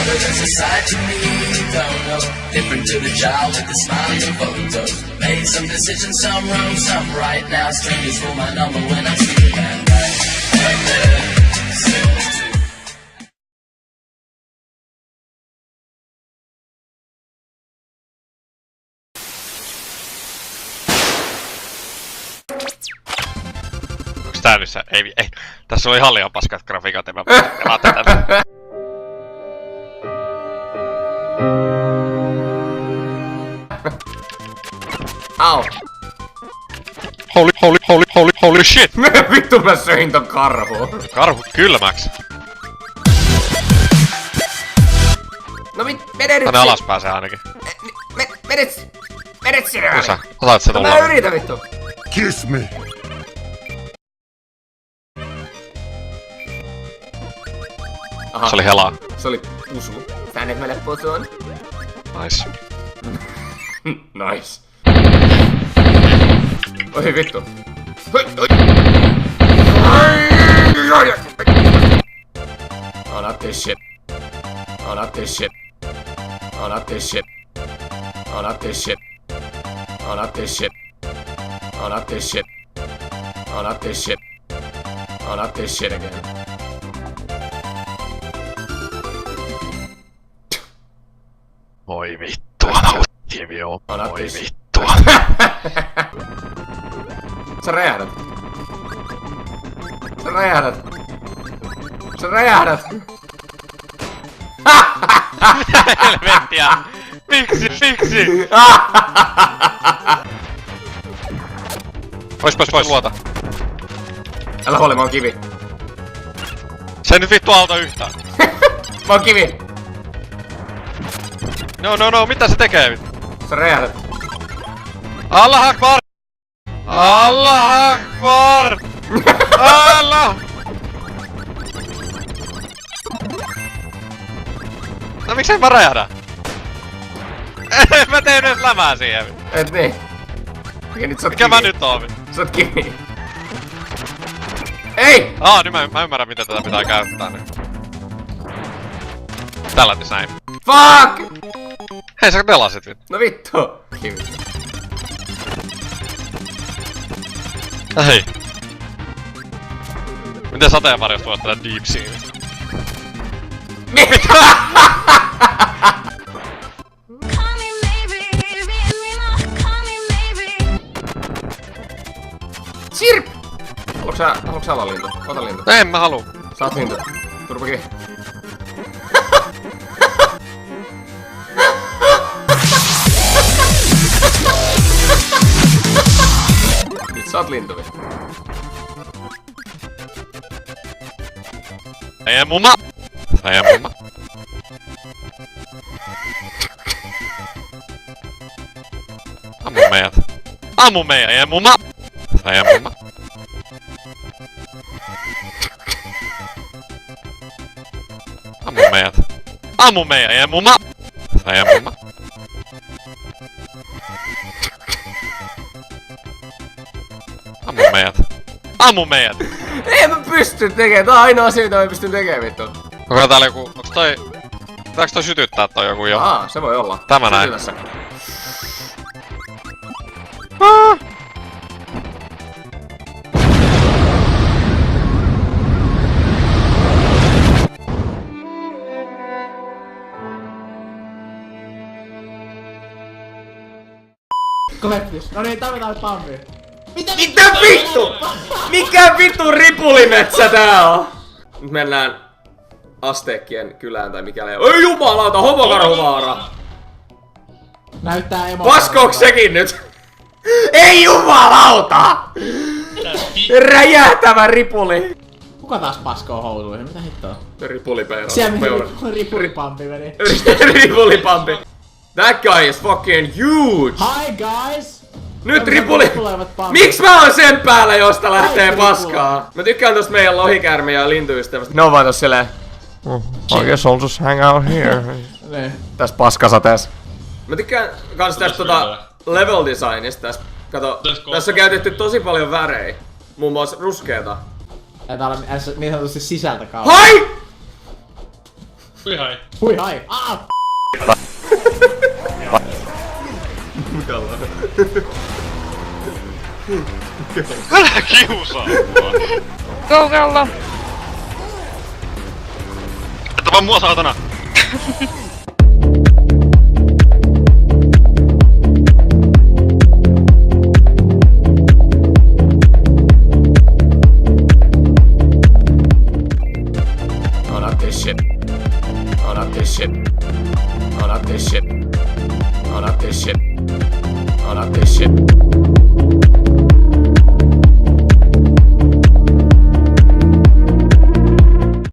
But there's a side to me you don't know. Different to the child with the smiling photos. Made some decisions, some wrong, some right. Now strangers for my number when I'm sleeping at night. Right there, says to Onks tää nyt se? Ei. Tässä oli ihan liian paskat grafiikat ja mä pelaan tätä. Au! Holy shit! Vittu mä söin ton karhuun. Karhu kylmäks. No mene nyt Tänne alas pääsee ainakin. Menet sinne Kyllä sä otat se No tulla. mä yritän vittu. Kiss me. Aha, Se oli helaa. se oli pusu. Tänne meille pusuun. Nice. Nice. Oi vittu. Oh, not this shit. Oh, not this shit. Oh, not this shit. Oh, not this shit. Oh, not this shit. Oh, not this shit. Oh, not this shit. Oh, not this shit again. Voi vittua, nauttivi on. Anna Voi tissi. vittua. Sä räjähdät. Sä räjähdät. Sä räjähdät. Helvettiä. Miksi? Pois luota. Älä huoli, mä oon kivi. Se ei nyt vittu auta yhtään. Mä oon kivi. No, mitä se tekee? Sä räjähdät. Allah Akbar! Allah Akbar! Allah! No miksei mä räjähdä? Mä tein nyt lämää siihen. Et niin. Ja nyt sä oot Mikä kivi. mä nyt oon? Sä oot kivi. Ei! Nyt mä ymmärrän miten tätä pitää käyttää nyt. Tällätis näin. Fuck! Hei sä pelasit vittu. No vittu. Kivi. Hei. Miten sateenvarjosta voit tätä Deep Sea? Sirp! Haluatko sä olla lintu? Ota lintu. En mä haluu. Sä oot lintu. Turpa kivi. Nyt sä oot lintu. Ei mumma. Ammu meidät, ei mumma. Ammu meidät, ei mumma. Ammu meidät. Ei mä pysty tekemään, tää on ainoa asia mitä mä pystyn tekemään vittu. Onko täällä joku, onks toi... Pitääks toi sytyttää toi joku jo? Se voi olla. Tämä näin. Tässä. Kovettis. No niin, tarvitaan nyt pampia. Mitä vittu? Mikä vittu ripulimetsä tää on? Nyt mennään Asteekkien kylään tai mikäli. Oi jumalauta, homokarhuvaara! Näyttää emo. Paskooks sekin nyt? Ei jumalauta! Räjähtävä ripuli! Kuka taas paskoo housuihin? Mitä hittoa? Ripulipeura. Siellä meni ripulipampi meni. Ripulipampi. That guy is fucking huge! Hi guys! Nyt ripuli... Miks mä oon sen päällä, josta lähtee paskaa? Mä tykkään tosta meidän lohikäärme ja lintuystävästä. Ne on vaan tossa silleen... I guess I'll just hang out here. Täs paskasateessa. Mä tykkään kans tästä level designista täs. Kato, tässä on käytetty tosi paljon värejä. Muun muassa ruskeeta. Ja täällä on niin sanotusti sisältä kautta. HAI! Hui hai. Hui hai. Mukavaa. Älä kiusaa mua. Gougalla. Että vaan mua saatana. Oh, not this shit. Oh, not this shit. Oh, not this shit. Oh, not this shit. Oh, not this shit.